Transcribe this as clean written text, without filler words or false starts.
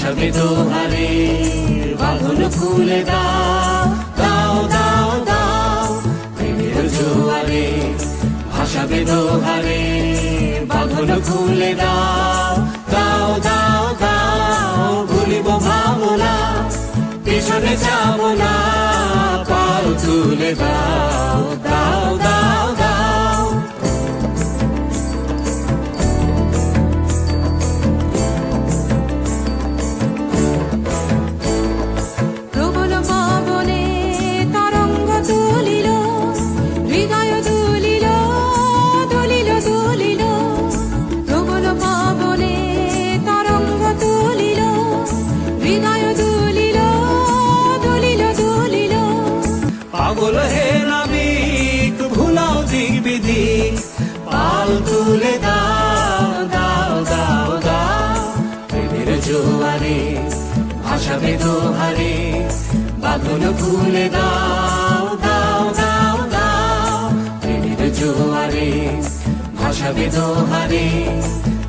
ভাসাবে দোহারে, বাঁধন খুলে দাও, দাও দাও দাও প্রেমের জোয়ারে। ভাসাবে দোহারে, বাঁধন খুলে দাও, দাও দাও দাও ভুলিব ভাবনা, পিছনে যাব না, পাল তুলে দাও, দাও দাও দাও। প্রবল পবনে তরঙ্গ তুলিল, হৃদয় দুলিল, দুলিল দুলিল। প্রবল পবনে তরঙ্গ তুলিল, হৃদয় দুলিল, দুলিল দুলিল। পাগল হে নাবিক ভুলাও দিক বিদিক, পাল তুলে দাও, দাও দাও দাও প্রেমের জোয়ারে। ভাসাবে দোহারে, বাঁধন খুলে দাও, দাও দাও দাও প্রেমের জোয়ারে। ভাসাবে দোহারে,